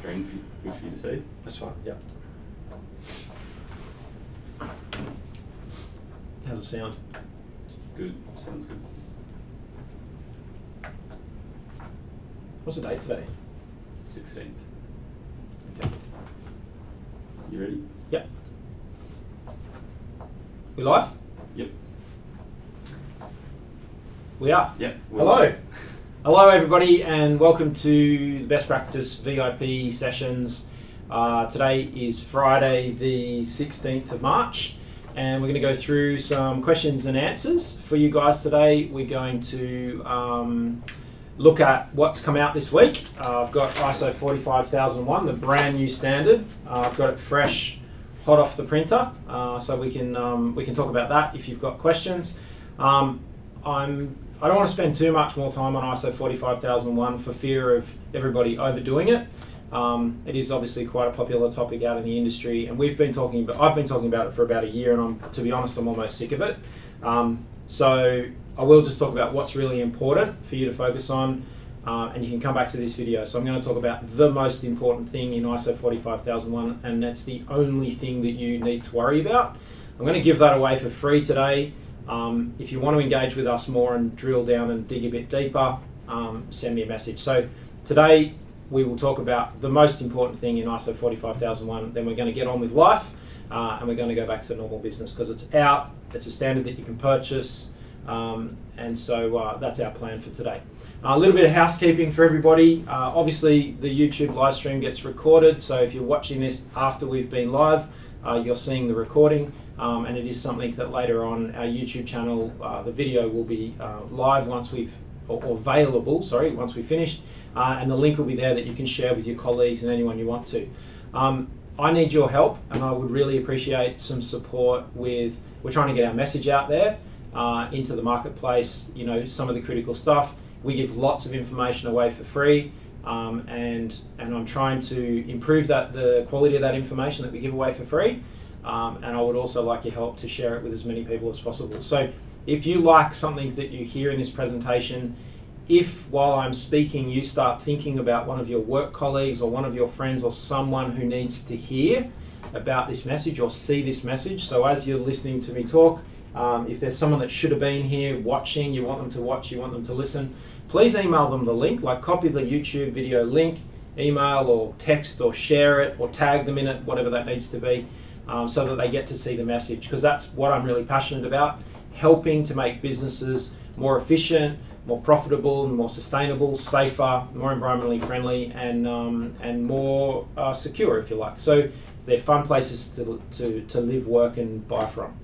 screen good for you to see? That's fine, yeah. How's it sound? Good, sounds good. What's the date today? 16th. Okay. You ready? Yep. We live? Yep. We are? Yep. Hello. Hello everybody and welcome to the Best Practice VIP sessions. Today is Friday the 16th of March and we're going to go through some questions and answers for you guys today. We're going to look at what's come out this week. I've got ISO 45001, the brand new standard. I've got it fresh, hot off the printer, so we can talk about that if you've got questions. I don't want to spend too much more time on ISO 45001 for fear of everybody overdoing it. It is obviously quite a popular topic out in the industry, and I've been talking about it for about a year, and to be honest, I'm almost sick of it. So I will just talk about what's really important for you to focus on, and you can come back to this video. So I'm going to talk about the most important thing in ISO 45001, and that's the only thing that you need to worry about. I'm going to give that away for free today. If you want to engage with us more and drill down and dig a bit deeper, send me a message. So today we will talk about the most important thing in ISO 45001, then we're going to get on with life, and we're going to go back to normal business because it's out, it's a standard that you can purchase, and so that's our plan for today. A little bit of housekeeping for everybody. Obviously the YouTube live stream gets recorded, so if you're watching this after we've been live, you're seeing the recording. And it is something that later on our YouTube channel, the video will be live once or available, sorry, once we've finished, and the link will be there that you can share with your colleagues and anyone you want to. I need your help, and I would really appreciate some support we're trying to get our message out there into the marketplace, you know, some of the critical stuff. We give lots of information away for free, and I'm trying to improve the quality of that information that we give away for free. And I would also like your help to share it with as many people as possible. So if you like something that you hear in this presentation, if while I'm speaking you start thinking about one of your work colleagues or one of your friends or someone who needs to hear about this message or see this message, so as you're listening to me talk, if there's someone that should have been here watching, you want them to watch, you want them to listen, please email them the link, like copy the YouTube video link, email or text or share it or tag them in it, whatever that needs to be. So that they get to see the message, because that's what I'm really passionate about, helping to make businesses more efficient, more profitable, more sustainable, safer, more environmentally friendly, and more secure, if you like. So they're fun places to live, work, and buy from.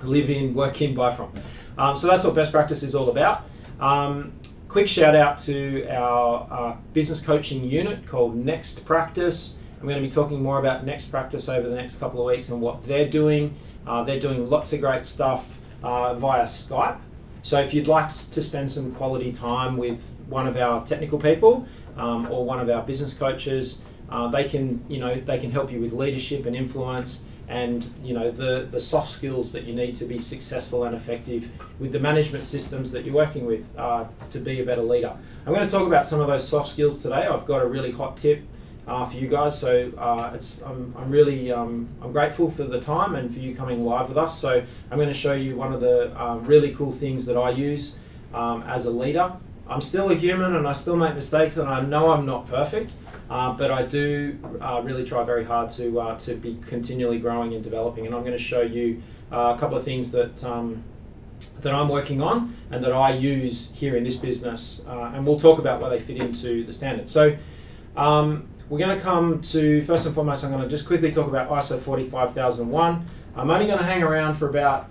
Live in, work in, buy from. So that's what Best Practice is all about. Quick shout out to our business coaching unit called Next Practice. I'm going to be talking more about Next Practice over the next couple of weeks and what they're doing. They're doing lots of great stuff via Skype. So if you'd like to spend some quality time with one of our technical people or one of our business coaches, they can help you with leadership and influence and the soft skills that you need to be successful and effective with the management systems that you're working with to be a better leader. I'm going to talk about some of those soft skills today. I've got a really hot tip for you guys, so I'm really grateful for the time and for you coming live with us. So I'm going to show you one of the really cool things that I use as a leader. I'm still a human and I still make mistakes, and I know I'm not perfect, but I do really try very hard to be continually growing and developing. And I'm going to show you a couple of things that I'm working on and that I use here in this business, and we'll talk about where they fit into the standard. So we're going to come to, first and foremost, I'm going to just quickly talk about ISO 45001. I'm only going to hang around for about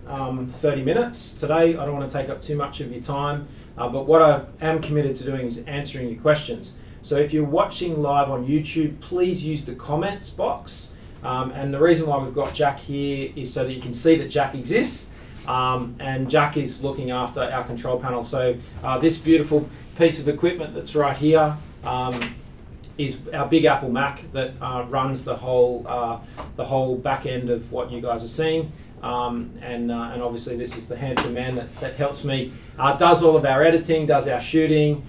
30 minutes today. I don't want to take up too much of your time, but what I am committed to doing is answering your questions. So if you're watching live on YouTube, please use the comments box. And the reason why we've got Jack here is so that you can see that Jack exists. And Jack is looking after our control panel. So this beautiful piece of equipment that's right here is our Big Apple Mac that runs the whole back end of what you guys are seeing, and obviously this is the handsome man that helps me, does all of our editing, does our shooting,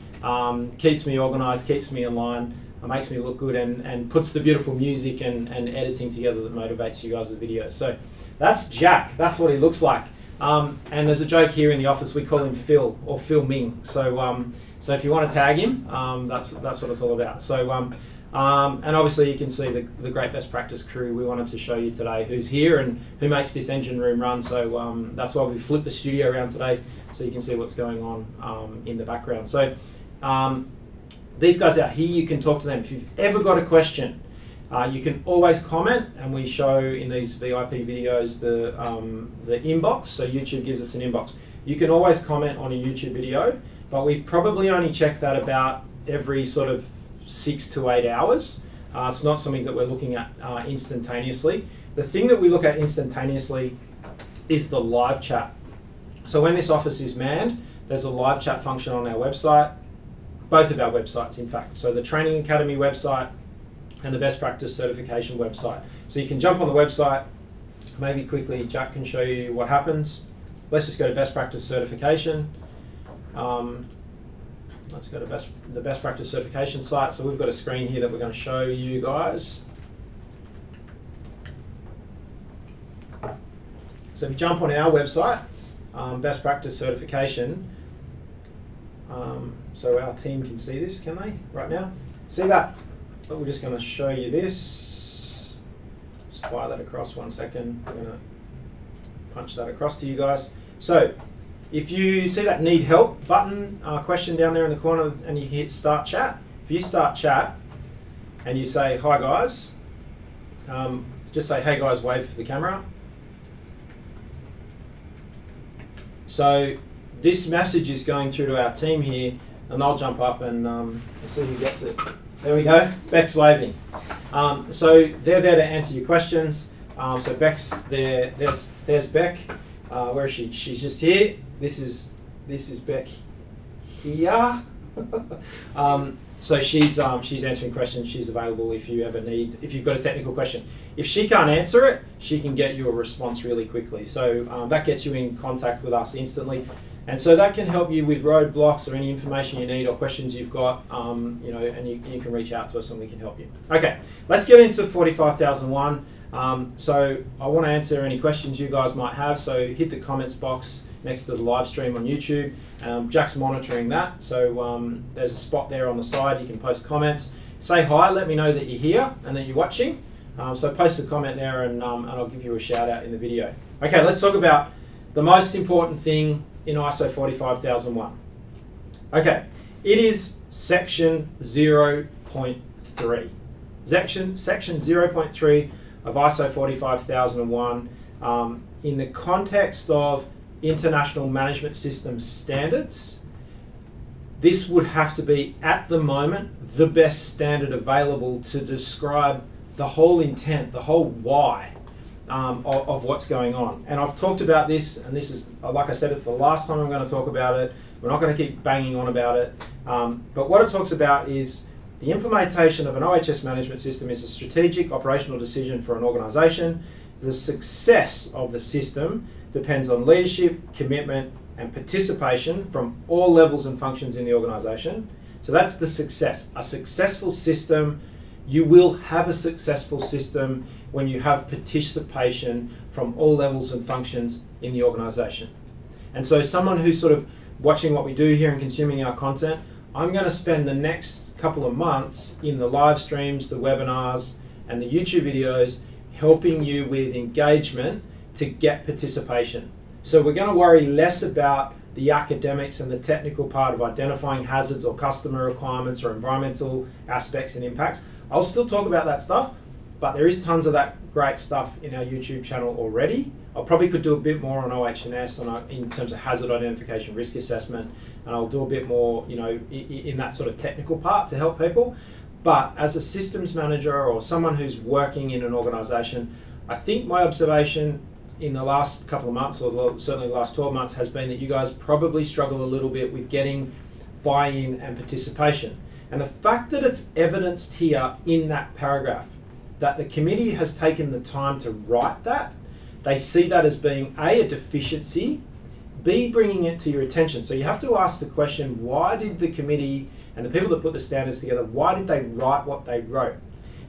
keeps me organised, keeps me in line, makes me look good and puts the beautiful music and editing together that motivates you guys with videos. So that's Jack. That's what he looks like. And there's a joke here in the office. We call him Phil or Phil Ming. So so if you want to tag him, that's what it's all about. So and obviously you can see the great best practice crew we wanted to show you today, who's here and who makes this engine room run. So that's why we flipped the studio around today, so you can see what's going on in the background. So these guys out here, you can talk to them. If you've ever got a question, you can always comment, and we show in these VIP videos the inbox. So YouTube gives us an inbox. You can always comment on a YouTube video, but we probably only check that about every sort of 6 to 8 hours. It's not something that we're looking at instantaneously. The thing that we look at instantaneously is the live chat. So when this office is manned, there's a live chat function on our website, both of our websites in fact. So the Training Academy website and the Best Practice Certification website. So you can jump on the website, maybe quickly Jack can show you what happens. Let's just go to Best Practice Certification. Let's go to the Best Practice Certification site. So we've got a screen here that we're going to show you guys. So if you jump on our website, Best Practice Certification, so our team can see this, can they, right now? See that? But we're just going to show you this. Let's fire that across 1 second. We're going to punch that across to you guys. So if you see that need help button question down there in the corner and you hit start chat, if you start chat and you say, hi guys, just say, hey guys, wave for the camera. So this message is going through to our team here, and I'll jump up and see who gets it. There we go, Beck's waving. So they're there to answer your questions. So Beck's there, there's Beck. Where is she? She's just here. This is Beck here. So she's answering questions. She's available if you've got a technical question. If she can't answer it, she can get you a response really quickly. So that gets you in contact with us instantly. And so that can help you with roadblocks or any information you need or questions you've got, and you can reach out to us and we can help you. Okay, let's get into 45001. So I want to answer any questions you guys might have. So hit the comments box next to the live stream on YouTube. Jack's monitoring that. So there's a spot there on the side. You can post comments. Say hi, let me know that you're here and that you're watching. So post a comment there and I'll give you a shout out in the video. Okay, let's talk about the most important thing in ISO 45001. Okay, it is section 0.3. Section 0.3 of ISO 45001 in the context of International Management System standards. This would have to be, at the moment, the best standard available to describe the whole intent, the whole why of what's going on. And I've talked about this, and this is, like I said, it's the last time I'm going to talk about it. We're not going to keep banging on about it. But what it talks about is the implementation of an OHS management system is a strategic operational decision for an organisation. The success of the system depends on leadership, commitment, and participation from all levels and functions in the organisation. So that's the success. A successful system, you will have a successful system when you have participation from all levels and functions in the organisation. And so someone who's sort of watching what we do here and consuming our content, I'm going to spend the next couple of months in the live streams, the webinars, and the YouTube videos helping you with engagement to get participation. So we're going to worry less about the academics and the technical part of identifying hazards or customer requirements or environmental aspects and impacts. I'll still talk about that stuff, but there is tons of that great stuff in our YouTube channel already. I probably could do a bit more on OH&S in terms of hazard identification, risk assessment, and I'll do a bit more, in that sort of technical part to help people. But as a systems manager or someone who's working in an organisation, I think my observation in the last couple of months, or certainly the last 12 months, has been that you guys probably struggle a little bit with getting buy-in and participation. And the fact that it's evidenced here in that paragraph, that the committee has taken the time to write that, they see that as being A, a deficiency, B, bringing it to your attention. So you have to ask the question, why did the committee And the people that put the standards together, why did they write what they wrote?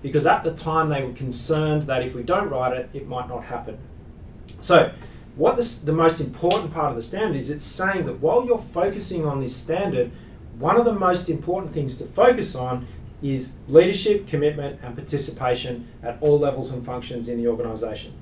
Because at the time they were concerned that if we don't write it, it might not happen. So what the most important part of the standard is, it's saying that while you're focusing on this standard, one of the most important things to focus on is leadership, commitment, and participation at all levels and functions in the organisation.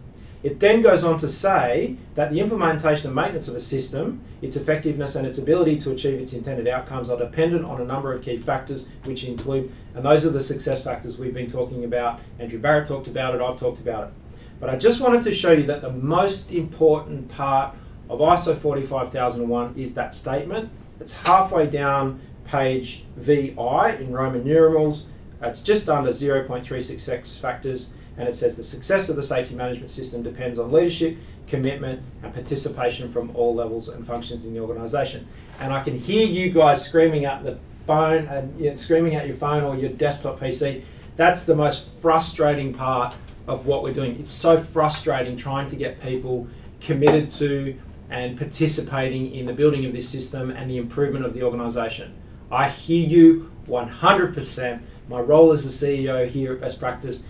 It then goes on to say that the implementation and maintenance of a system, its effectiveness and its ability to achieve its intended outcomes are dependent on a number of key factors, which include, and those are the success factors we've been talking about. Andrew Barrett talked about it, I've talked about it. But I just wanted to show you that the most important part of ISO 45001 is that statement. It's halfway down page VI in Roman numerals. It's just under 0.3 success factors, and it says the success of the safety management system depends on leadership, commitment, and participation from all levels and functions in the organisation. And I can hear you guys screaming at the phone, and screaming at your phone or your desktop PC. That's the most frustrating part of what we're doing. It's so frustrating trying to get people committed to and participating in the building of this system and the improvement of the organisation. I hear you 100%. My role as the CEO here at Best Practice,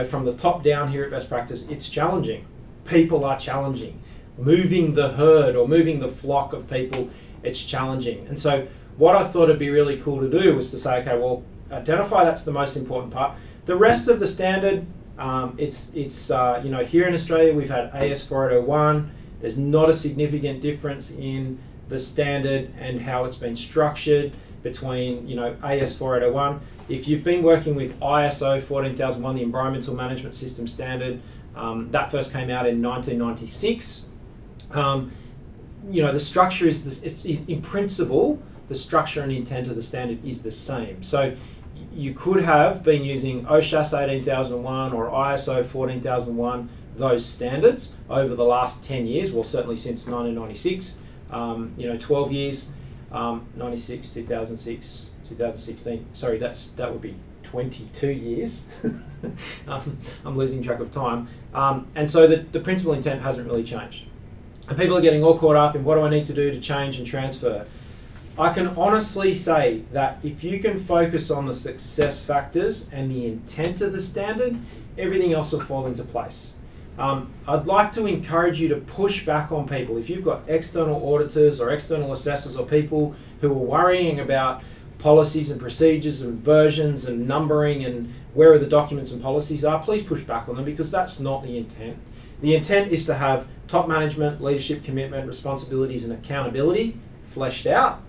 from the top down here at Best Practice, it's challenging. People are challenging. Moving the herd or moving the flock of people, it's challenging. And so what I thought it'd be really cool to do was to say, okay, well, identify that's the most important part. The rest of the standard, here in Australia we've had AS 4801. There's not a significant difference in the standard and how it's been structured between AS 4801. If you've been working with ISO 14001, the Environmental Management System Standard, that first came out in 1996. The structure is in principle, the structure and intent of the standard is the same. So you could have been using OSHAS 18001 or ISO 14001, those standards over the last 10 years, well certainly since 1996, 12 years, 96, 2006, 2016, sorry, that would be 22 years. I'm losing track of time. And so the principal intent hasn't really changed. And people are getting all caught up in what do I need to do to change and transfer. I can honestly say that if you can focus on the success factors and the intent of the standard, everything else will fall into place. I'd like to encourage you to push back on people. If you've got external auditors or external assessors or people who are worrying about policies and procedures and versions and numbering and where the documents and policies are, please push back on them, because that's not the intent. The intent is to have top management, leadership, commitment, responsibilities and accountability fleshed out.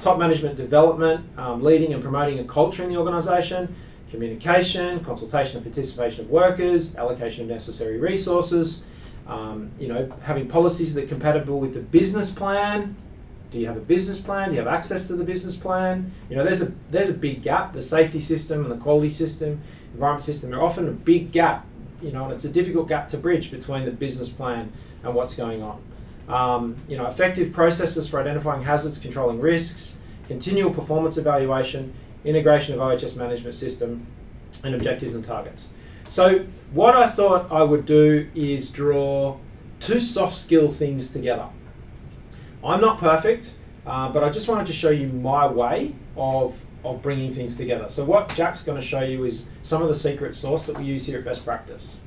Top management development, leading and promoting a culture in the organisation, communication, consultation and participation of workers, allocation of necessary resources, having policies that are compatible with the business plan. Do you have a business plan? Do you have access to the business plan? There's a big gap. The safety system and the quality system, environment system are often a big gap, and it's a difficult gap to bridge between the business plan and what's going on. Effective processes for identifying hazards, controlling risks, continual performance evaluation, integration of OHS management system, and objectives and targets. So what I thought I would do is draw two soft skill things together. I'm not perfect, but I just wanted to show you my way of bringing things together. So what Jack's going to show you is some of the secret sauce that we use here at Best Practice.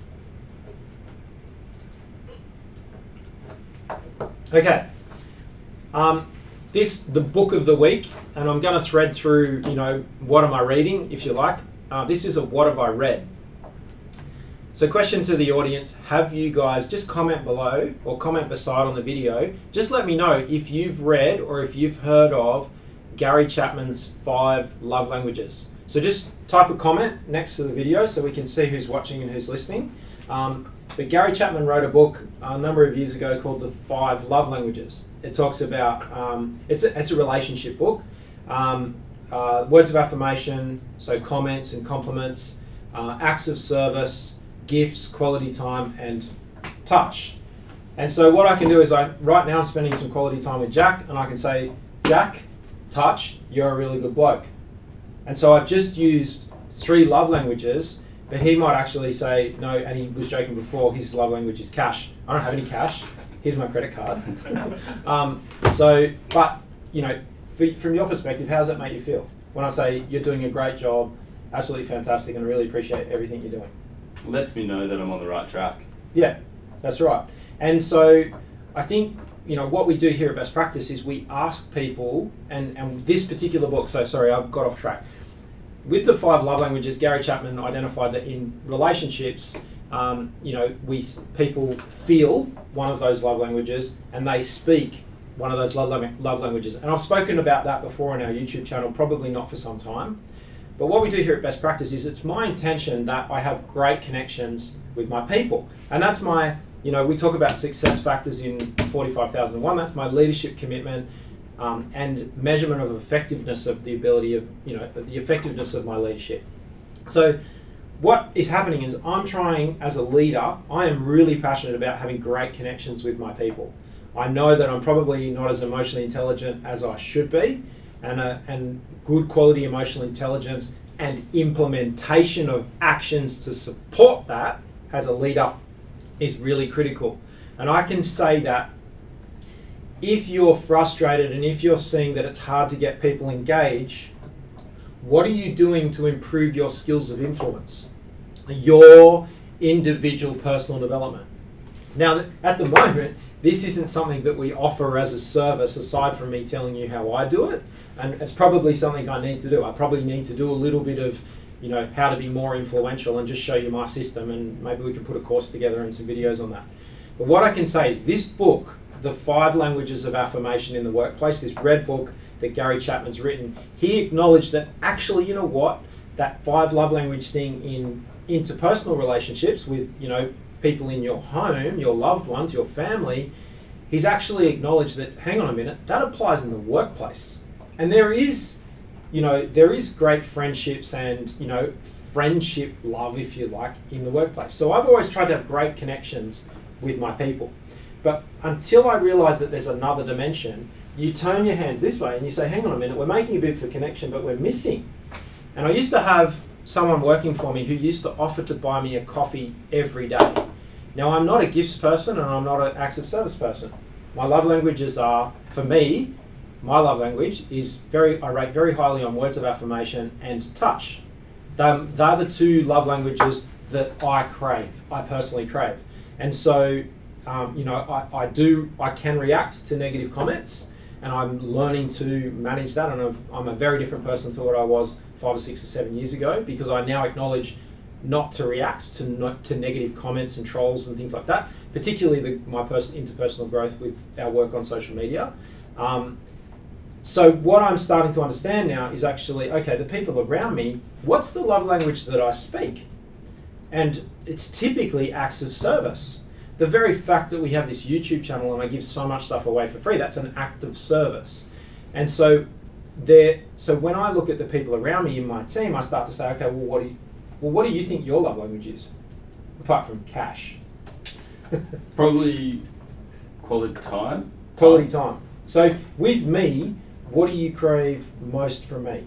Okay, the book of the week, and I'm going to thread through, what am I reading, if you like. This is a what have I read. So question to the audience, have you guys, just comment below or comment beside on the video, just let me know if you've read or if you've heard of Gary Chapman's 5 love languages. So just type a comment next to the video so we can see who's watching and who's listening. But Gary Chapman wrote a book a number of years ago called The 5 Love Languages. It talks about, it's a relationship book, words of affirmation, so comments and compliments, acts of service, gifts, quality time, and touch. And so what I can do is right now I'm spending some quality time with Jack, and I can say, Jack, touch, you're a really good bloke. And so I've just used 3 love languages, but he might actually say, no, and he was joking before, his love language is cash. I don't have any cash. Here's my credit card. From your perspective, how does that make you feel? when I say you're doing a great job, absolutely fantastic, and I really appreciate everything you're doing. It lets me know that I'm on the right track. Yeah, that's right. And so I think, you know, what we do here at Best Practice is we ask people, and this particular book, so sorry, I've got off track. With the 5 love languages, Gary Chapman identified that in relationships, you know, people feel one of those love languages and they speak one of those love languages. And I've spoken about that before on our YouTube channel, probably not for some time. But what we do here at Best Practice is it's my intention that I have great connections with my people. And that's my, you know, we talk about success factors in 45,001. That's my leadership commitment and measurement of effectiveness of the ability of, you know, the effectiveness of my leadership. So what is happening is I'm trying, as a leader, I am really passionate about having great connections with my people. I know that I'm probably not as emotionally intelligent as I should be, and good quality emotional intelligence and implementation of actions to support that as a leader is really critical. And I can say that if you're frustrated and if you're seeing that it's hard to get people engaged, what are you doing to improve your skills of influence? Your individual personal development. Now, at the moment, this isn't something that we offer as a service aside from me telling you how I do it. And it's probably something I need to do. I probably need to do a little bit of, you know, how to be more influential and just show you my system, and maybe we can put a course together and some videos on that. But what I can say is this book, The 5 Languages of Affirmation in the Workplace, this red book that Gary Chapman's written, he acknowledged that actually, you know what, that 5 love language thing in interpersonal relationships with, you know, people in your home, your loved ones, your family, he's actually acknowledged that, hang on a minute, that applies in the workplace. And there is, you know, there is great friendships and, you know, friendship love, if you like, in the workplace. So I've always tried to have great connections with my people. But until I realize that there's another dimension, you turn your hands this way and you say, hang on a minute, we're making a bid for connection, but we're missing. And I used to have someone working for me who used to offer to buy me a coffee every day. Now, I'm not a gifts person and I'm not an acts of service person. My love languages are, for me, my love language is I rate very highly on words of affirmation and touch. They're the 2 love languages that I crave, I personally crave. And so, you know, I can react to negative comments, and I'm learning to manage that, and I'm a very different person to what I was 5 or 6 or 7 years ago, because I now acknowledge not to react to negative comments and trolls and things like that, particularly my interpersonal growth with our work on social media. So what I'm starting to understand now is actually, okay, the people around me, what's the love language that I speak? And it's typically acts of service. The very fact that we have this YouTube channel and I give so much stuff away for free, that's an act of service. And so when I look at the people around me in my team, I start to say, okay, well, what do you think your love language is? Apart from cash. Probably quality time. Quality time. So with me, what do you crave most from me?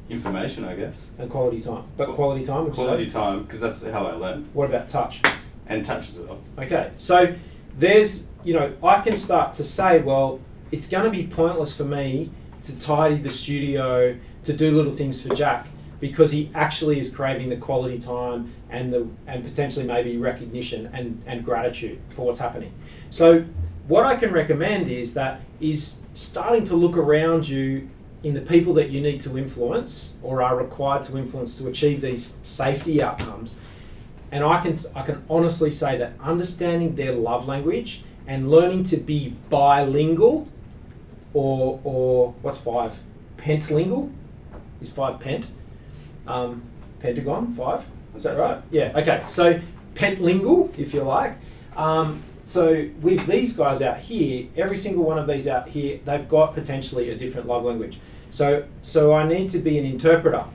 Information, I guess. And quality time. But quality time? Quality time, because that's how I learn. What about touch? And touch as well. Okay, so there's, you know, I can start to say, well, it's going to be pointless for me to tidy the studio, to do little things for Jack, because he actually is craving the quality time and potentially maybe recognition and gratitude for what's happening. So what I can recommend is starting to look around you in the people that you need to influence or are required to influence to achieve these safety outcomes. And I can honestly say that understanding their love language and learning to be bilingual, or what's 5? Pentlingual? Is 5 pent? Pentagon, 5? Is that right? Yeah, okay. So pentlingual, if you like. So with these guys out here, every single one of these out here, they've got potentially a different love language. So I need to be an interpreter.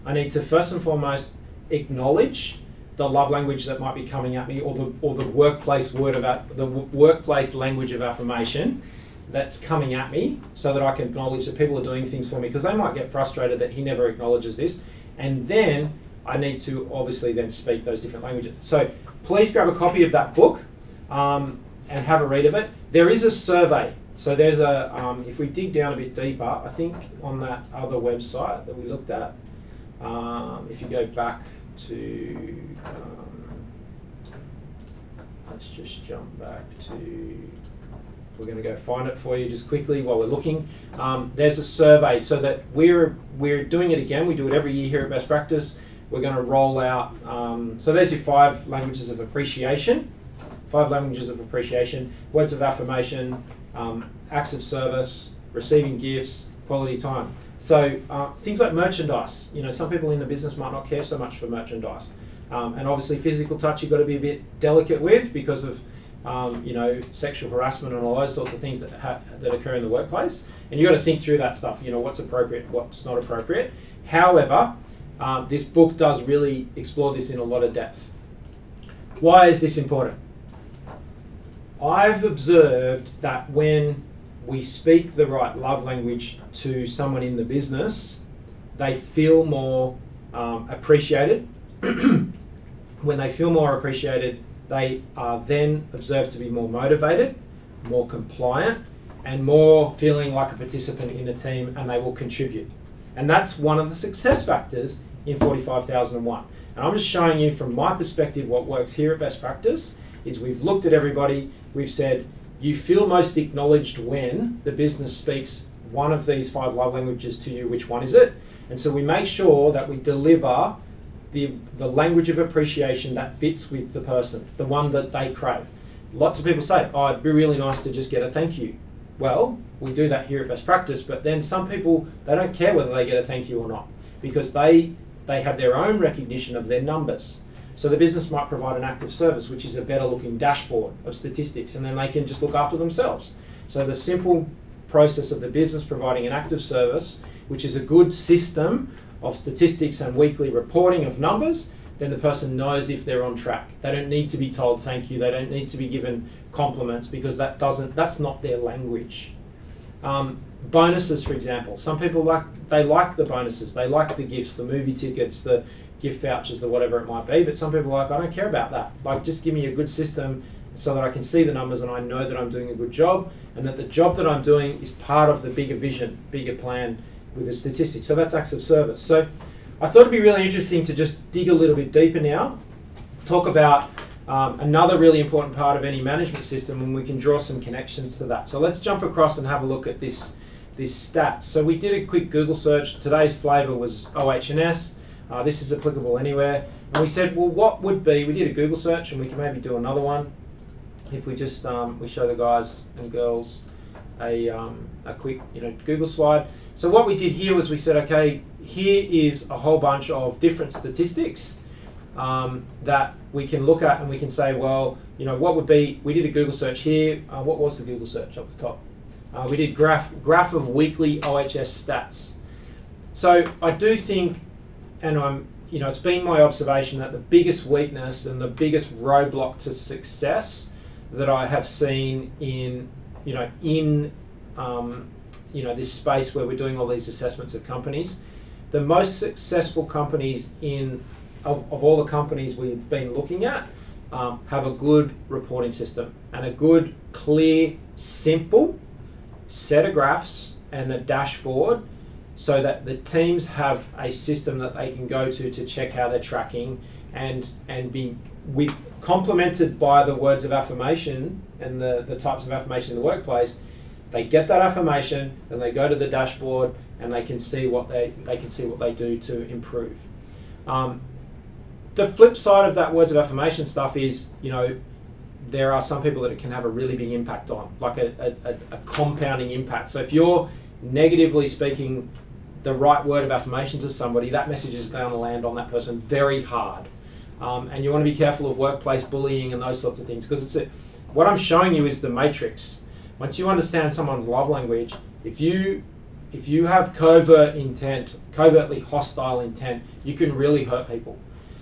I need to first and foremost acknowledge the love language that might be coming at me, or the workplace workplace language of affirmation that's coming at me, so that I can acknowledge that people are doing things for me, because they might get frustrated that he never acknowledges this. And then I need to obviously then speak those different languages. So please grab a copy of that book and have a read of it. There is a survey. So there's a, if we dig down a bit deeper, I think on that other website that we looked at, if you go back to, let's just jump back to, we're going to go find it for you just quickly while we're looking. There's a survey, so that we're doing it again. We do it every year here at Best Practice. We're going to roll out, so there's your 5 languages of appreciation. 5 languages of appreciation, words of affirmation, acts of service, receiving gifts, quality time. So things like merchandise. You know, some people in the business might not care so much for merchandise. And obviously physical touch you've got to be a bit delicate with because of you know, sexual harassment and all those sorts of things that occur in the workplace. And you've got to think through that stuff, you know, what's appropriate, what's not appropriate. However, this book does really explore this in a lot of depth. Why is this important? I've observed that when we speak the right love language to someone in the business, they feel more appreciated. When they feel more appreciated, they are then observed to be more motivated, more compliant, and more feeling like a participant in the team, and they will contribute. And that's one of the success factors in 45,001. And I'm just showing you from my perspective what works here at Best Practice is we've looked at everybody, we've said, you feel most acknowledged when the business speaks one of these 5 love languages to you, which one is it? And so we make sure that we deliver the language of appreciation that fits with the person, the one that they crave. Lots of people say, oh, it'd be really nice to just get a thank you. Well, we do that here at Best Practice, but then some people, they don't care whether they get a thank you or not because they have their own recognition of their numbers. So the business might provide an active service, which is a better looking dashboard of statistics, and then they can just look after themselves. So the simple process of the business providing an active service, which is a good system of statistics and weekly reporting of numbers, then the person knows if they're on track. They don't need to be told thank you. They don't need to be given compliments because that's not their language. Bonuses, for example. Some people like the bonuses. They like the gifts, the movie tickets, the gift vouchers, the whatever it might be. But some people are like, I don't care about that. Like, just give me a good system so that I can see the numbers and I know that I'm doing a good job and that the job that I'm doing is part of the bigger vision, bigger plan with the statistics. So that's acts of service. So I thought it'd be really interesting to just dig a little bit deeper now, talk about another really important part of any management system, and we can draw some connections to that. So let's jump across and have a look at this stats. So we did a quick Google search. Today's flavour was OH&S. This is applicable anywhere. And we said, well, what would be, we did a Google search and we can maybe do another one. If we just, we show the guys and girls a quick, Google slide. So what we did here was we said, okay, here is a whole bunch of different statistics that we can look at and we can say, well, what would be, we did a Google search here. What was the Google search up the top? We did graph of weekly OHS stats. So I do think, and it's been my observation that the biggest weakness and the biggest roadblock to success that I have seen in this space where we're doing all these assessments of companies, the most successful companies of all the companies we've been looking at have a good reporting system and a good, clear, simple set of graphs and a dashboard so that the teams have a system that they can go to check how they're tracking and be complemented by the words of affirmation and the types of affirmation in the workplace. They get that affirmation, then they go to the dashboard and they can see what they do to improve. The flip side of that words of affirmation stuff is, there are some people that it can have a really big impact on, like a compounding impact. So if you're negatively speaking the right word of affirmation to somebody, that message is going to land on that person very hard. And you want to be careful of workplace bullying and those sorts of things, because what I'm showing you is the matrix. Once you understand someone's love language, if you have covert intent, covertly hostile intent, you can really hurt people.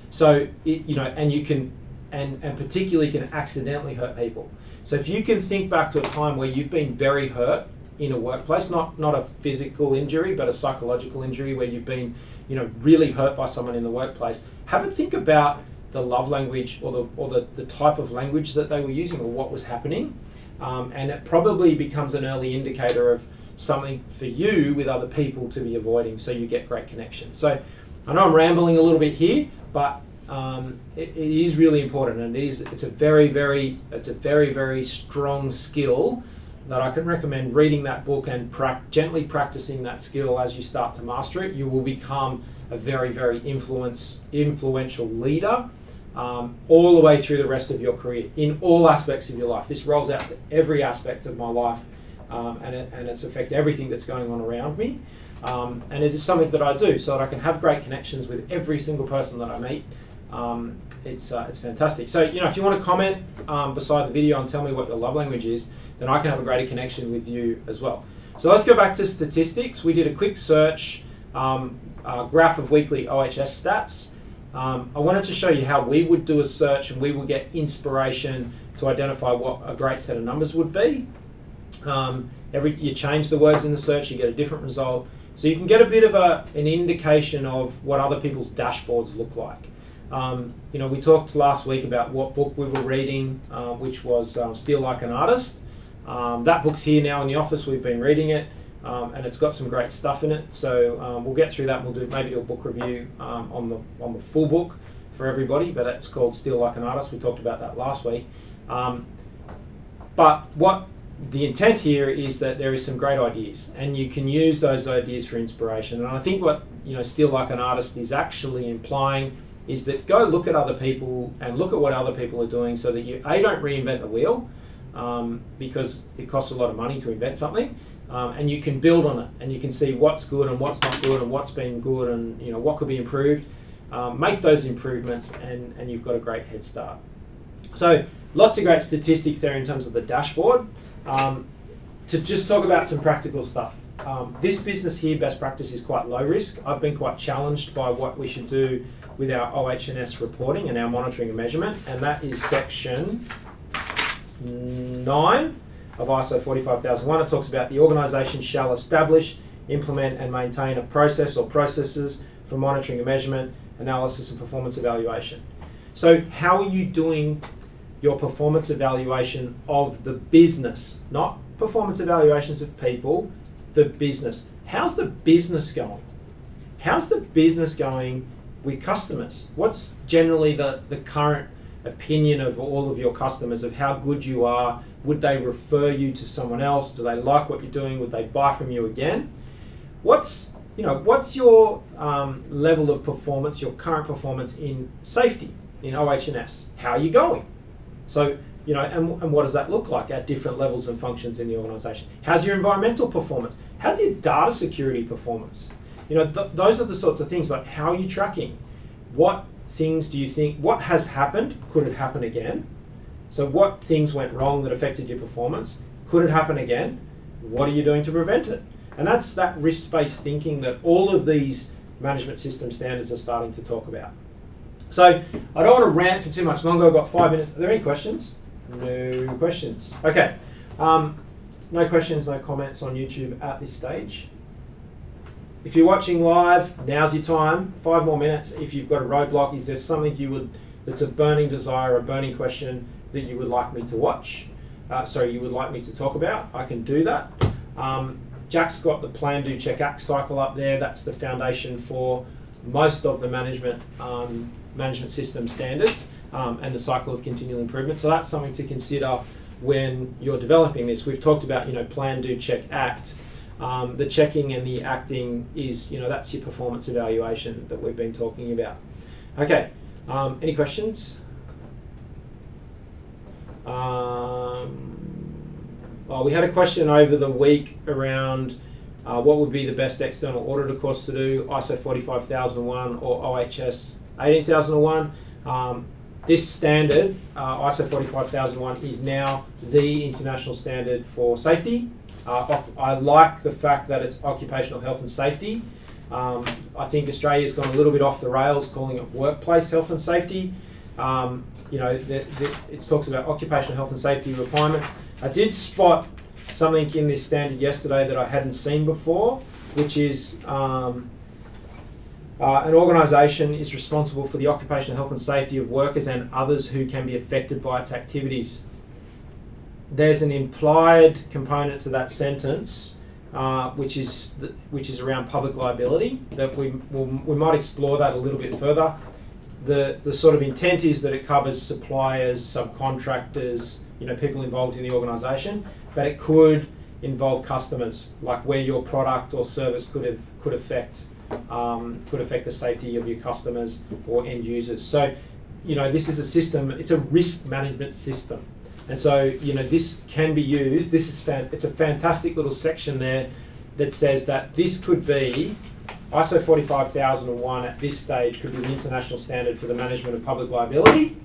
So and you can, and particularly can accidentally hurt people. So if you can think back to a time where you've been very hurt in a workplace, not a physical injury, but a psychological injury where you've been, really hurt by someone in the workplace, have a think about the love language or the type of language that they were using or what was happening. and it probably becomes an early indicator of something for you with other people to be avoiding, so you get great connection. So I know I'm rambling a little bit here, but it is really important, and it's a very, very strong skill that I can recommend reading that book and gently practicing that skill. As you start to master it, you will become a very, very influential leader all the way through the rest of your career, in all aspects of your life. This rolls out to every aspect of my life, and it's affected everything that's going on around me. And it is something that I do so that I can have great connections with every single person that I meet. It's fantastic. So, if you want to comment beside the video and tell me what your love language is, then I can have a greater connection with you as well. So let's go back to statistics. We did a quick search, graph of weekly OHS stats. I wanted to show you how we would do a search and we would get inspiration to identify what a great set of numbers would be. You change the words in the search, you get a different result. So you can get a bit of an indication of what other people's dashboards look like. We talked last week about what book we were reading, which was Steal Like an Artist. That book's here now in the office. We've been reading it, and it's got some great stuff in it. So we'll get through that. And we'll maybe do a book review on the full book for everybody. But it's called Steal Like an Artist. We talked about that last week. But what the intent here is that there is some great ideas, and you can use those ideas for inspiration. And I think what Steal Like an Artist is actually implying is that go look at other people and look at what other people are doing, so that you don't reinvent the wheel, because it costs a lot of money to invent something, and you can build on it, and you can see what's good and what's not good and what's been good and what could be improved. Make those improvements, and you've got a great head start. So lots of great statistics there in terms of the dashboard. To just talk about some practical stuff. This business here, best practice, is quite low risk. I've been quite challenged by what we should do with our OH&S reporting and our monitoring and measurement, and that is section 9 of ISO 45001. It talks about the organisation shall establish, implement and maintain a process or processes for monitoring and measurement, analysis and performance evaluation. So how are you doing your performance evaluation of the business? Not performance evaluations of people, the business. How's the business going? How's the business going with customers? What's generally the current opinion of all of your customers of how good you are? Would they refer you to someone else? Do they like what you're doing? Would they buy from you again? What's your level of performance, your current performance in safety, in OH&S? How are you going? So, and what does that look like at different levels and functions in the organisation? How's your environmental performance? How's your data security performance? Those are the sorts of things, like how are you tracking? What things do you think, what has happened? Could it happen again? So what things went wrong that affected your performance? Could it happen again? What are you doing to prevent it? And that's that risk-based thinking that all of these management system standards are starting to talk about. So I don't want to rant for too much longer. I've got 5 minutes. Are there any questions? No questions. Okay. No questions, no comments on YouTube at this stage. If you're watching live, now's your time. 5 more minutes. If you've got a roadblock, is there something that's a burning desire, a burning question that you would like me to watch? You would like me to talk about? I can do that. Jack's got the plan, do, check, act cycle up there. That's the foundation for most of the management system standards and the cycle of continual improvement. So that's something to consider when you're developing this. We've talked about plan, do, check, act. The checking and the acting is that's your performance evaluation that we've been talking about. Okay, any questions? We had a question over the week around what would be the best external auditor course to do, ISO 45001 or OHS 18001. This standard, ISO 45001, is now the international standard for safety. I like the fact that it's occupational health and safety. I think Australia's gone a little bit off the rails calling it workplace health and safety. It talks about occupational health and safety requirements. I did spot something in this standard yesterday that I hadn't seen before, which is an organisation is responsible for the occupational health and safety of workers and others who can be affected by its activities. there's an implied component to that sentence, which is around public liability. That we might explore that a little bit further. The sort of intent is that it covers suppliers, subcontractors, people involved in the organisation, but it could involve customers, like where your product or service could affect the safety of your customers or end users. So, this is a system. It's a risk management system, and so this can be used. It's a fantastic little section there that says that this could be ISO 45001 at this stage could be the international standard for the management of public liability.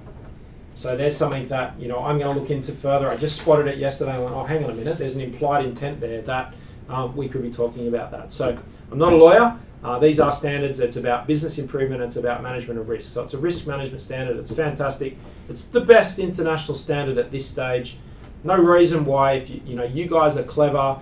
So there's something that I'm going to look into further. I just spotted it yesterday and went, oh, hang on a minute, there's an implied intent there that we could be talking about that. So I'm not a lawyer. These are standards. It's about business improvement. It's about management of risk. So it's a risk management standard. It's fantastic. It's the best international standard at this stage. No reason why, if you guys are clever,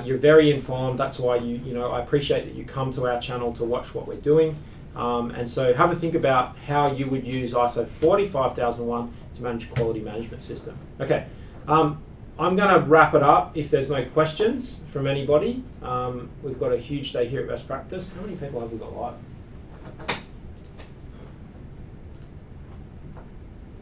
you're very informed. That's why I appreciate that you come to our channel to watch what we're doing. And so have a think about how you would use ISO 45001 to manage a quality management system. Okay, I'm going to wrap it up if there's no questions from anybody. We've got a huge day here at Best Practice. How many people have we got live?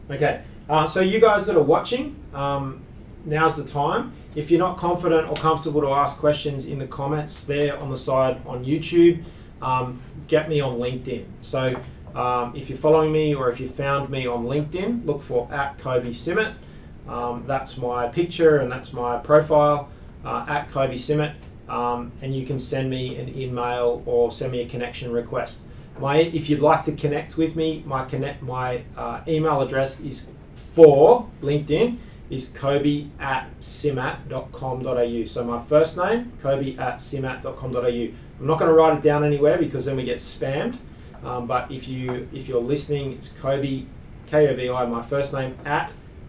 Okay, so you guys that are watching, now's the time. If you're not confident or comfortable to ask questions in the comments there on the side on YouTube, get me on LinkedIn. So if you're following me or if you found me on LinkedIn, look for @KobiSimmet. That's my picture and that's my profile, @KobiSimmet. And you can send me an email or send me a connection request. If you'd like to connect with me, my email address is for LinkedIn is kobi@simat.com.au. So my first name, kobi@simat.com.au. I'm not going to write it down anywhere because then we get spammed. But if you're listening, it's Kobi, K-O-B-I, my first name,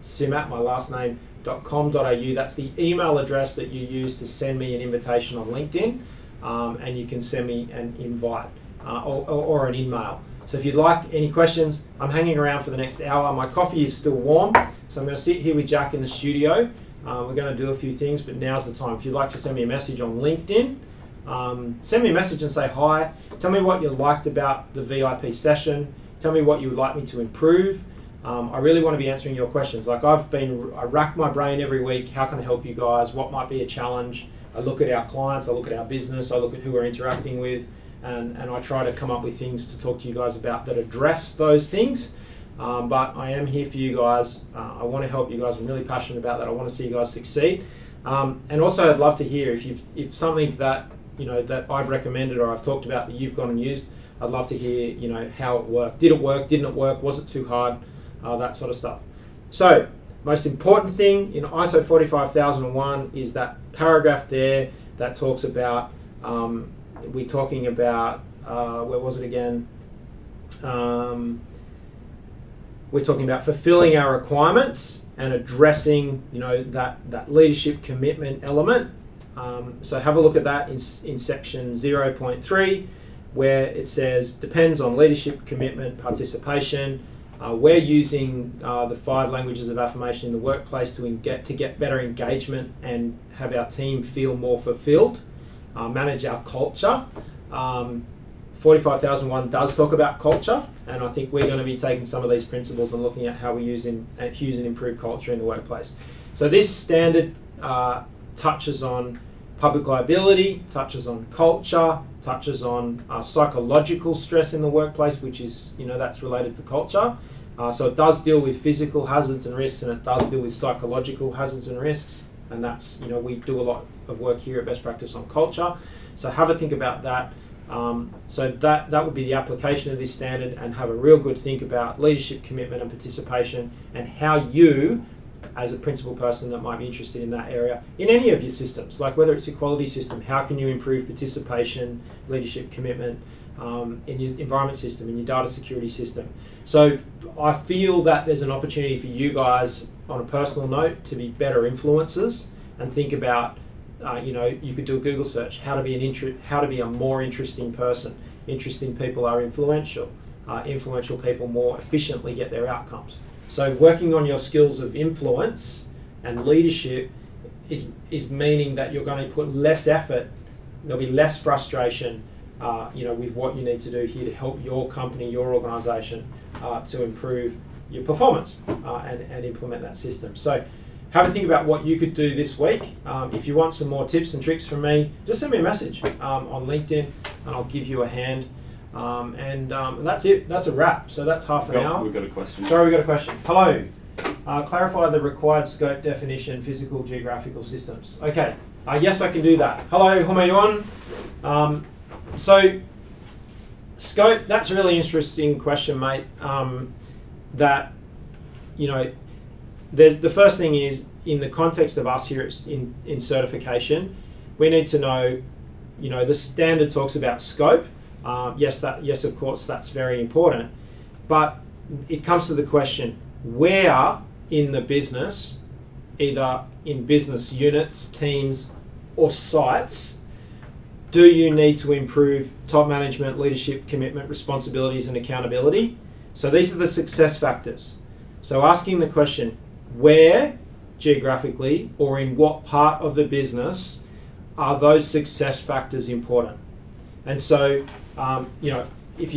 @simat, my last name, .com.au. That's the email address that you use to send me an invitation on LinkedIn. And you can send me an invite or an email. So if you'd like any questions, I'm hanging around for the next hour. My coffee is still warm, so I'm going to sit here with Jack in the studio. We're going to do a few things, but now's the time. If you'd like to send me a message on LinkedIn, send me a message and say hi. Tell me what you liked about the VIP session. Tell me what you would like me to improve. I really want to be answering your questions. Like I rack my brain every week. How can I help you guys? What might be a challenge? I look at our clients, I look at our business, I look at who we're interacting with, and I try to come up with things to talk to you guys about that address those things. But I am here for you guys. I want to help you guys. I'm really passionate about that. I want to see you guys succeed. And also I'd love to hear if something that that I've recommended or I've talked about that you've gone and used, I'd love to hear how it worked. Did it work? Didn't it work? Was it too hard? That sort of stuff. So most important thing in ISO 45001 is that paragraph there that talks about we're talking about where was it again? We're talking about fulfilling our requirements and addressing that leadership commitment element. So have a look at that in section 0.3 where it says depends on leadership commitment participation. We're using the 5 languages of affirmation in the workplace to get better engagement and have our team feel more fulfilled, manage our culture. 45001 does talk about culture, and I think we're going to be taking some of these principles and looking at how we use and improve culture in the workplace. So this standard touches on public liability, touches on culture, touches on psychological stress in the workplace, which is, that's related to culture. So it does deal with physical hazards and risks, and it does deal with psychological hazards and risks. And that's, we do a lot of work here at Best Practice on culture. So have a think about that. So that would be the application of this standard, and have a real good think about leadership commitment and participation and how you, as a principal person that might be interested in that area, in any of your systems, like whether it's your quality system, how can you improve participation, leadership commitment in your environment system, in your data security system. So I feel that there's an opportunity for you guys on a personal note to be better influencers and think about, you could do a Google search, how to be a more interesting person. Interesting people are influential. Influential people more efficiently get their outcomes. So working on your skills of influence and leadership is meaning that you're going to put less effort. There'll be less frustration, with what you need to do here to help your company, your organisation, to improve your performance and implement that system. So have a think about what you could do this week. If you want some more tips and tricks from me, just send me a message on LinkedIn and I'll give you a hand. That's it. That's a wrap. So that's half an hour. We've got a question. Sorry, we've got a question. Hello. Clarify the required scope definition, physical, geographical systems. Okay. Yes, I can do that. Hello, Homayoun. So scope, that's a really interesting question, mate. The first thing is, in the context of us here in certification, we need to know, the standard talks about scope. Yes, of course, that's very important. But it comes to the question, where in the business, either in business units, teams, or sites, do you need to improve top management, leadership, commitment, responsibilities, and accountability? So these are the success factors. So asking the question, where geographically or in what part of the business are those success factors important? And so, if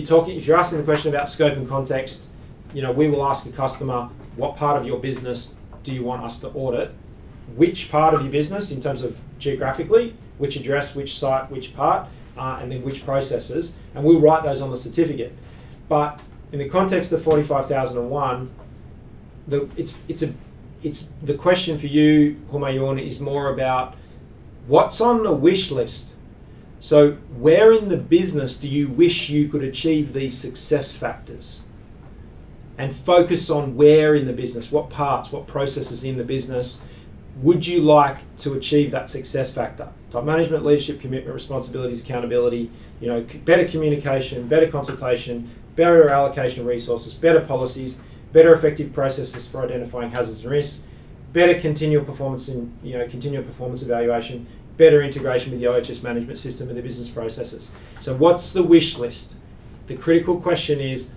you're asking the question about scope and context, we will ask a customer, what part of your business do you want us to audit? Which part of your business in terms of geographically, which address, which site, which part, and then which processes, and we'll write those on the certificate. But in the context of 45001, it's the question for you, Homayoun, is more about what's on the wish list. So where in the business do you wish you could achieve these success factors? And focus on where in the business, what parts, what processes in the business would you like to achieve that success factor? Top management, leadership, commitment, responsibilities, accountability, better communication, better consultation, better allocation of resources, better policies, better effective processes for identifying hazards and risks, better continual performance evaluation, better integration with the OHS management system and the business processes. So what's the wish list? The critical question is,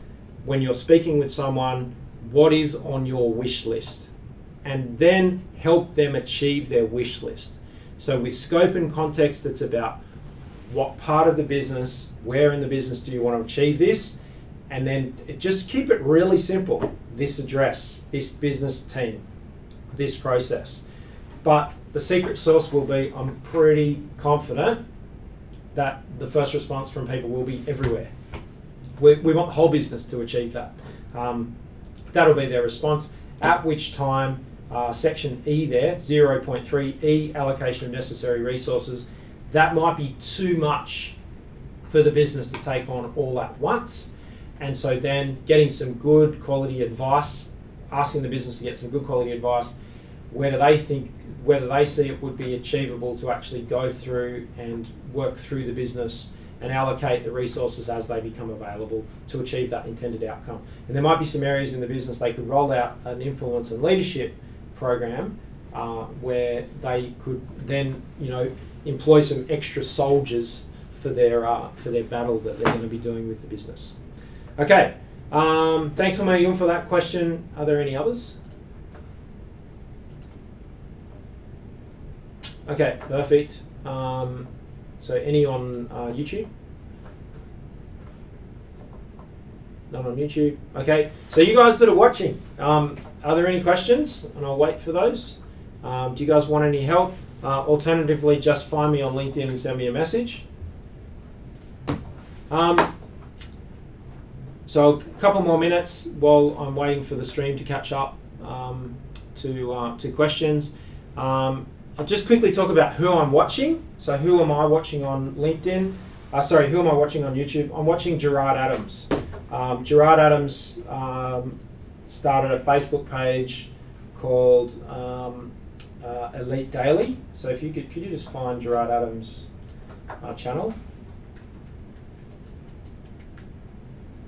when you're speaking with someone, what is on your wish list? And then help them achieve their wish list. So with scope and context, it's about what part of the business, where in the business do you want to achieve this? And then just keep it really simple. This address, this business team, this process. But the secret sauce will be, I'm pretty confident that the first response from people will be everywhere. We want the whole business to achieve that. That'll be their response, at which time section E there, 0.3E, allocation of necessary resources, that might be too much for the business to take on all at once. And so then getting some good quality advice, asking the business to get some good quality advice, whether they see it would be achievable to actually go through and work through the business and allocate the resources as they become available to achieve that intended outcome. And there might be some areas in the business they could roll out an influence and leadership program where they could then, employ some extra soldiers for their battle that they're going to be doing with the business. Okay, thanks Homayoun for that question. Are there any others? Okay, perfect. So any on YouTube? None on YouTube. Okay, so you guys that are watching, are there any questions? And I'll wait for those. Do you guys want any help? Alternatively, just find me on LinkedIn and send me a message. So a couple more minutes while I'm waiting for the stream to catch up to questions. I'll just quickly talk about who I'm watching. So who am I watching on LinkedIn? Who am I watching on YouTube? I'm watching Gerard Adams. Gerard Adams started a Facebook page called Elite Daily. So if you could you just find Gerard Adams' channel?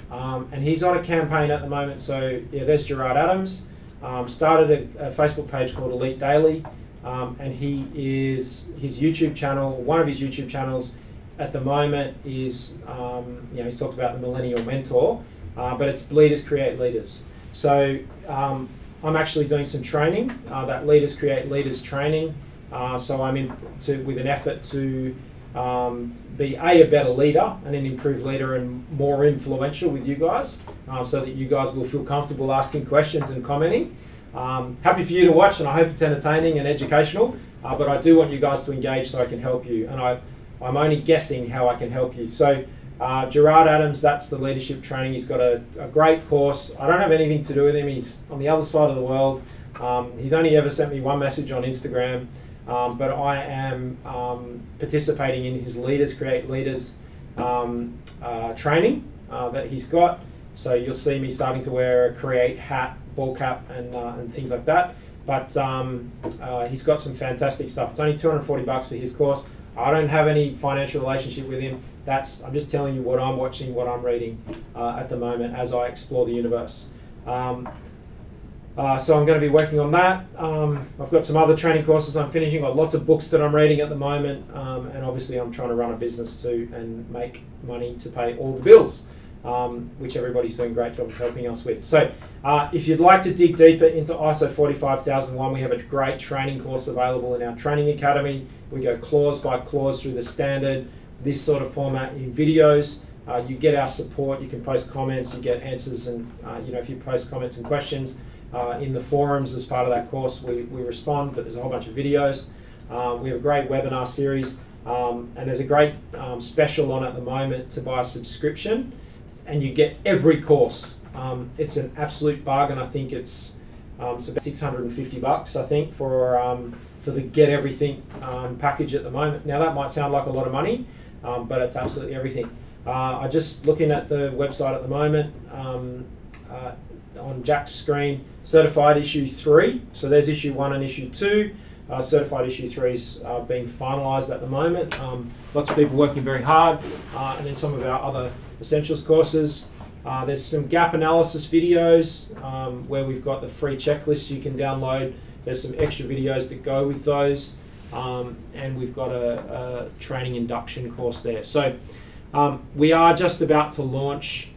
And he's on a campaign at the moment. So yeah, there's Gerard Adams. Started a Facebook page called Elite Daily. And his YouTube channel, one of his YouTube channels at the moment is, he's talked about the Millennial Mentor, but it's Leaders Create Leaders. So I'm actually doing some training, that Leaders Create Leaders training. So I'm with an effort to be a better leader and an improved leader and more influential with you guys, so that you guys will feel comfortable asking questions and commenting. Happy for you to watch, and I hope it's entertaining and educational, but I do want you guys to engage so I can help you, and I'm only guessing how I can help you. So Gerard Adams, that's the leadership training. He's got a great course. I don't have anything to do with him. He's on the other side of the world. He's only ever sent me one message on Instagram. But I am participating in his Leaders Create Leaders training that he's got. So you'll see me starting to wear a Create hat, ball cap, and things like that. But he's got some fantastic stuff. It's only $240 for his course. I don't have any financial relationship with him. I'm just telling you what I'm watching, what I'm reading at the moment as I explore the universe. So I'm going to be working on that. I've got some other training courses I'm finishing. I've got lots of books that I'm reading at the moment, and obviously I'm trying to run a business too and make money to pay all the bills, which everybody's doing a great job of helping us with. So if you'd like to dig deeper into ISO 45001, we have a great training course available in our training academy. We go clause by clause through the standard, this sort of format in videos. You get our support, you can post comments, you get answers, and if you post comments and questions, in the forums as part of that course, we respond, but there's a whole bunch of videos. We have a great webinar series, and there's a great special on at the moment to buy a subscription, and you get every course. It's an absolute bargain. I think it's about $650, I think, for the Get Everything package at the moment. Now that might sound like a lot of money, but it's absolutely everything. I'm just looking at the website at the moment. On Jack's screen, certified issue 3. So there's issue 1 and issue 2. Certified issue 3 is being finalised at the moment. Lots of people working very hard, and then some of our other essentials courses. There's some gap analysis videos where we've got the free checklists you can download. There's some extra videos that go with those, and we've got a training induction course there. So we are just about to launch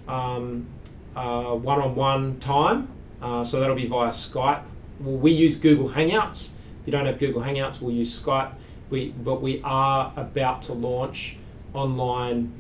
one-on-one time, so that'll be via Skype. We use Google Hangouts. If you don't have Google Hangouts, we'll use Skype. But we are about to launch online,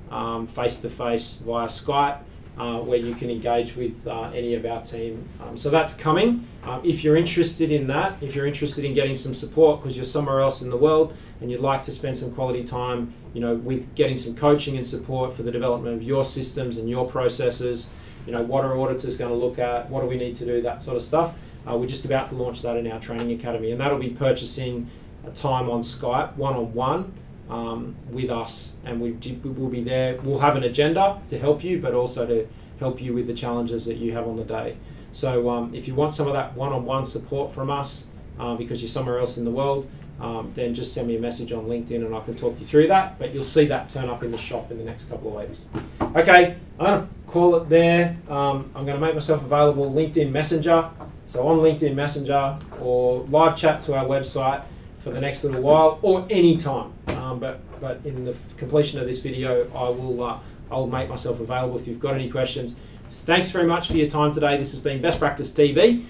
face-to-face via Skype, where you can engage with any of our team. So that's coming. If you're interested in that, if you're interested in getting some support because you're somewhere else in the world and you'd like to spend some quality time, with getting some coaching and support for the development of your systems and your processes, what are auditors going to look at, what do we need to do, that sort of stuff. We're just about to launch that in our training academy, and that'll be purchasing a time on Skype, one-on-one, with us, and we'll be there. We'll have an agenda to help you, but also to help you with the challenges that you have on the day. So if you want some of that one-on-one support from us, because you're somewhere else in the world, then just send me a message on LinkedIn and I can talk you through that. But you'll see that turn up in the shop in the next couple of weeks. Okay, I'm going to call it there. I'm going to make myself available LinkedIn Messenger. So on LinkedIn Messenger or live chat to our website for the next little while or any time. But in the completion of this video, I'll make myself available if you've got any questions. Thanks very much for your time today. This has been Best Practice TV.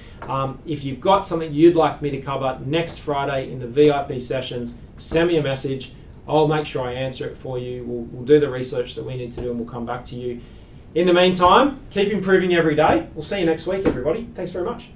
If you've got something you'd like me to cover next Friday in the VIP sessions, send me a message. I'll make sure I answer it for you. We'll do the research that we need to do and we'll come back to you. In the meantime, keep improving every day. We'll see you next week, everybody. Thanks very much.